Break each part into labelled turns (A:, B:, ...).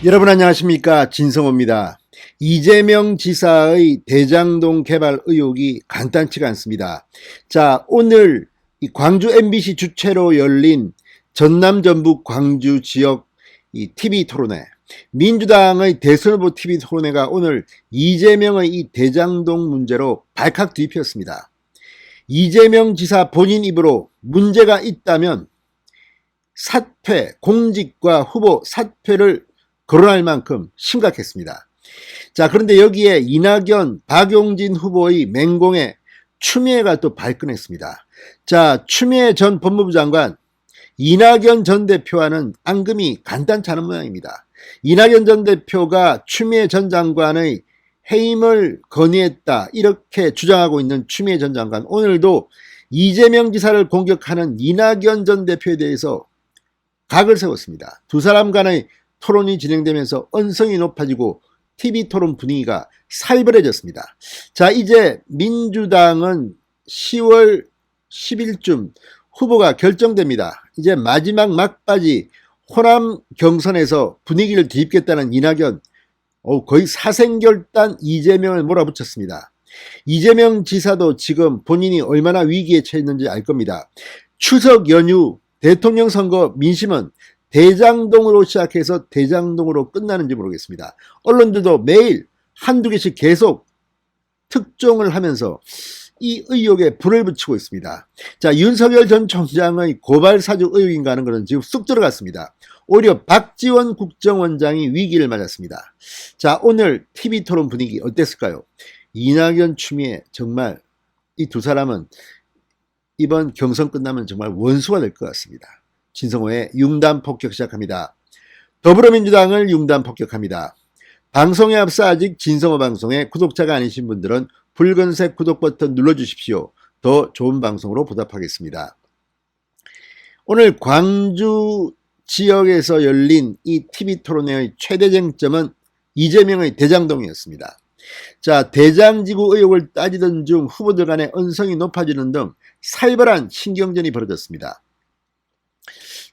A: 여러분 안녕하십니까, 진성호입니다. 이재명 지사의 대장동 개발 의혹이 간단치가 않습니다. 자, 오늘 이 광주 MBC 주최로 열린 전남 전북 광주 지역 이 TV 토론회, 민주당의 대선 후보 TV 토론회가 오늘 이재명의 이 대장동 문제로 발칵 뒤집혔습니다. 이재명 지사 본인 입으로 문제가 있다면 사퇴, 공직과 후보 사퇴를 거론할 만큼 심각했습니다. 자, 그런데 여기에 이낙연, 박용진 후보의 맹공에 추미애가 또 발끈했습니다. 자, 추미애 전 법무부 장관, 이낙연 전 대표와는 앙금이 간단치 않은 모양입니다. 이낙연 전 대표가 추미애 전 장관의 해임을 건의했다, 이렇게 주장하고 있는 추미애 전 장관, 오늘도 이재명 지사를 공격하는 이낙연 전 대표에 대해서 각을 세웠습니다. 두 사람 간의 토론이 진행되면서 언성이 높아지고 TV 토론 분위기가 살벌해졌습니다. 자, 이제 민주당은 10월 10일쯤 후보가 결정됩니다. 이제 마지막 막바지 호남 경선에서 분위기를 뒤집겠다는 이낙연, 거의 사생결단 이재명을 몰아붙였습니다. 이재명 지사도 지금 본인이 얼마나 위기에 처했는지 알 겁니다. 추석 연휴 대통령 선거 민심은 대장동으로 시작해서 대장동으로 끝나는지 모르겠습니다. 언론들도 매일 한두 개씩 계속 특종을 하면서 이 의혹에 불을 붙이고 있습니다. 자, 윤석열 전 총장의 고발 사주 의혹인가 하는 것은 지금 쑥 들어갔습니다. 오히려 박지원 국정원장이 위기를 맞았습니다. 자, 오늘 TV 토론 분위기 어땠을까요? 이낙연, 추미애, 정말 이 두 사람은 이번 경선 끝나면 정말 원수가 될 것 같습니다. 진성호의 융단 폭격 시작합니다. 더불어민주당을 융단 폭격합니다. 방송에 앞서 아직 진성호 방송의 구독자가 아니신 분들은 붉은색 구독 버튼 눌러주십시오. 더 좋은 방송으로 보답하겠습니다. 오늘 광주 지역에서 열린 이 TV 토론회의 최대 쟁점은 이재명의 대장동이었습니다. 자, 대장지구 의혹을 따지던 중 후보들 간의 언성이 높아지는 등 살벌한 신경전이 벌어졌습니다.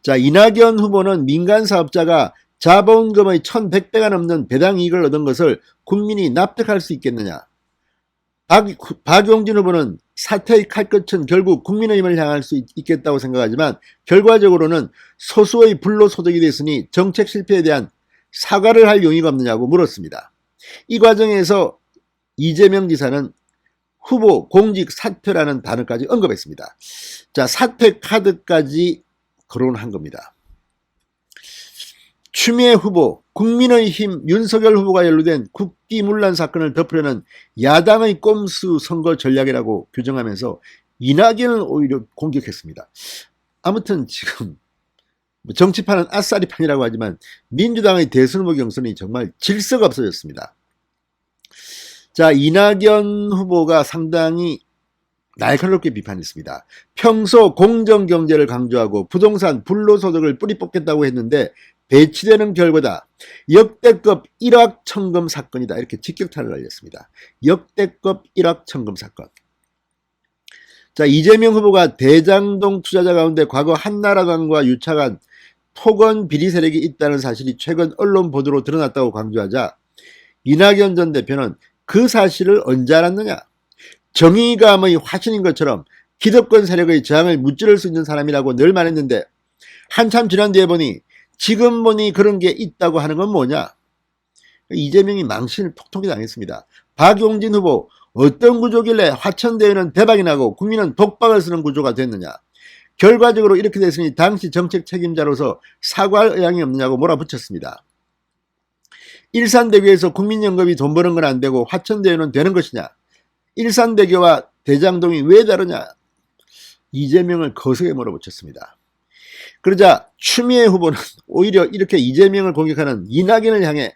A: 자, 이낙연 후보는 민간 사업자가 자본금의 1100배가 넘는 배당 이익을 얻은 것을 국민이 납득할 수 있겠느냐. 박용진 후보는 사퇴의 칼끝은 결국 국민의힘을 향할 수 있겠다고 생각하지만 결과적으로는 소수의 불로소득이 됐으니 정책 실패에 대한 사과를 할 용의가 없느냐고 물었습니다. 이 과정에서 이재명 지사는 후보 공직 사퇴라는 단어까지 언급했습니다. 자, 사퇴 카드까지 거론한 겁니다. 추미애 후보, 국민의힘 윤석열 후보가 연루된 국기문란 사건을 덮으려는 야당의 꼼수 선거 전략이라고 규정하면서 이낙연을 오히려 공격했습니다. 아무튼 지금 정치판은 아싸리판이라고 하지만 민주당의 대선 후보 경선이 정말 질서가 없어졌습니다. 자, 이낙연 후보가 상당히 날카롭게 비판했습니다. 평소 공정경제를 강조하고 부동산 불로소득을 뿌리 뽑겠다고 했는데 배치되는 결과다. 역대급 일확천금 사건이다. 이렇게 직격탄을 날렸습니다. 역대급 일확천금 사건. 자, 이재명 후보가 대장동 투자자 가운데 과거 한나라당과 유착한 토건 비리 세력이 있다는 사실이 최근 언론 보도로 드러났다고 강조하자 이낙연 전 대표는 그 사실을 언제 알았느냐. 정의감의 화신인 것처럼 기득권 세력의 저항을 무찌를 수 있는 사람이라고 늘 말했는데 한참 지난 뒤에 보니 지금 보니 그런 게 있다고 하는 건 뭐냐. 이재명이 망신을 톡톡히 당했습니다. 박용진 후보, 어떤 구조길래 화천대유는 대박이 나고 국민은 독박을 쓰는 구조가 됐느냐. 결과적으로 이렇게 됐으니 당시 정책 책임자로서 사과할 의향이 없느냐고 몰아붙였습니다. 일산대교에서 국민연금이 돈 버는 건 안 되고 화천대유는 되는 것이냐. 일산대교와 대장동이 왜 다르냐. 이재명을 거세게 몰아붙였습니다. 그러자 추미애 후보는 오히려 이렇게 이재명을 공격하는 이낙연을 향해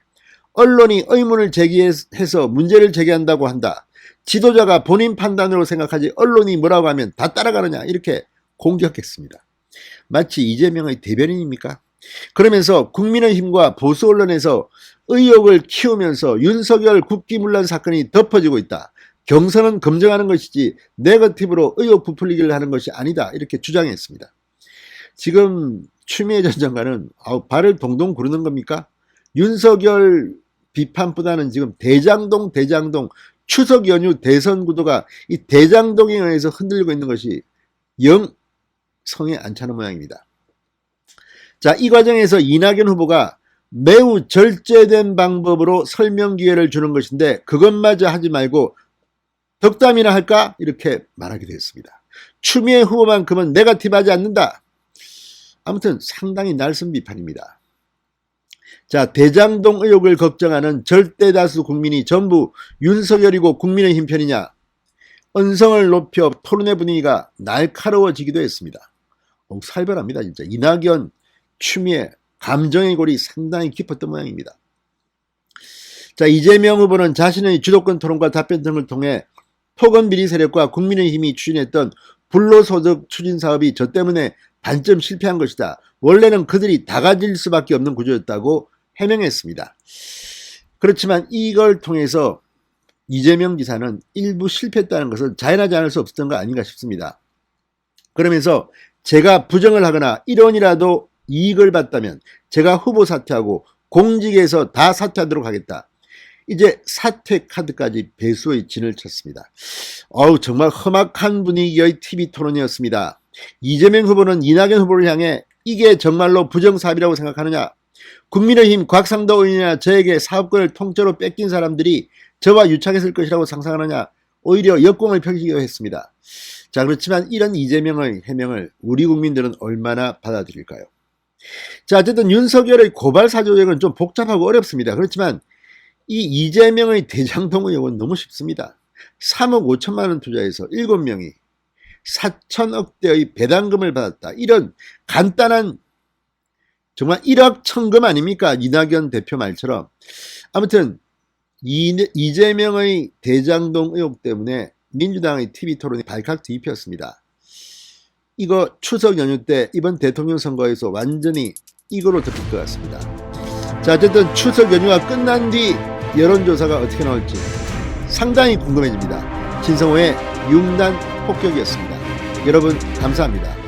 A: 언론이 의문을 제기해서 문제를 제기한다고 한다. 지도자가 본인 판단으로 생각하지 언론이 뭐라고 하면 다 따라가느냐. 이렇게 공격했습니다. 마치 이재명의 대변인입니까? 그러면서 국민의힘과 보수 언론에서 의혹을 키우면서 윤석열 국기문란 사건이 덮어지고 있다. 경선은 검증하는 것이지 네거티브로 의혹 부풀리기를 하는 것이 아니다. 이렇게 주장했습니다. 지금 추미애 전 장관은 발을 동동 구르는 겁니까? 윤석열 비판보다는 지금 대장동 추석 연휴 대선 구도가 이 대장동에 의해서 흔들리고 있는 것이 영 성에 안 차는 모양입니다. 자, 이 과정에서 이낙연 후보가 매우 절제된 방법으로 설명 기회를 주는 것인데 그것마저 하지 말고 덕담이나 할까? 이렇게 말하게 되었습니다. 추미애 후보만큼은 네거티브하지 않는다. 아무튼 상당히 날선 비판입니다. 자, 대장동 의혹을 걱정하는 절대다수 국민이 전부 윤석열이고 국민의힘 편이냐? 언성을 높여 토론의 분위기가 날카로워지기도 했습니다. 살벌합니다. 진짜 이낙연, 추미애, 감정의 골이 상당히 깊었던 모양입니다. 자, 이재명 후보는 자신의 주도권 토론과 답변 등을 통해 토건 비리 세력과 국민의힘이 추진했던 불로소득 추진 사업이 저 때문에 반점 실패한 것이다. 원래는 그들이 다 가질 수밖에 없는 구조였다고 해명했습니다. 그렇지만 이걸 통해서 이재명 지사는 일부 실패했다는 것을 자인하지 않을 수 없었던 거 아닌가 싶습니다. 그러면서 제가 부정을 하거나 1원이라도 이익을 받다면 제가 후보 사퇴하고 공직에서 다 사퇴하도록 하겠다. 이제 사퇴 카드까지 배수의 진을 쳤습니다. 정말 험악한 분위기의 TV 토론이었습니다. 이재명 후보는 이낙연 후보를 향해 이게 정말로 부정사업이라고 생각하느냐? 국민의힘 곽상도 의원이나 저에게 사업권을 통째로 뺏긴 사람들이 저와 유착했을 것이라고 상상하느냐? 오히려 역공을 펼치기도 했습니다. 자, 그렇지만 이런 이재명의 해명을 우리 국민들은 얼마나 받아들일까요? 자, 어쨌든 윤석열의 고발 사조력은 좀 복잡하고 어렵습니다. 그렇지만 이 이재명의 대장동 의혹은 너무 쉽습니다. 3억 5천만 원 투자해서 7명이 4천억대의 배당금을 받았다. 이런 간단한 정말 1억 천금 아닙니까? 이낙연 대표 말처럼. 아무튼 이재명의 대장동 의혹 때문에 민주당의 TV 토론이 발칵 뒤집혔습니다. 이거 추석 연휴 때 이번 대통령 선거에서 완전히 이거로 덮일 것 같습니다. 자, 어쨌든 추석 연휴가 끝난 뒤 여론조사가 어떻게 나올지 상당히 궁금해집니다. 진성호의 융단 폭격이었습니다. 여러분 감사합니다.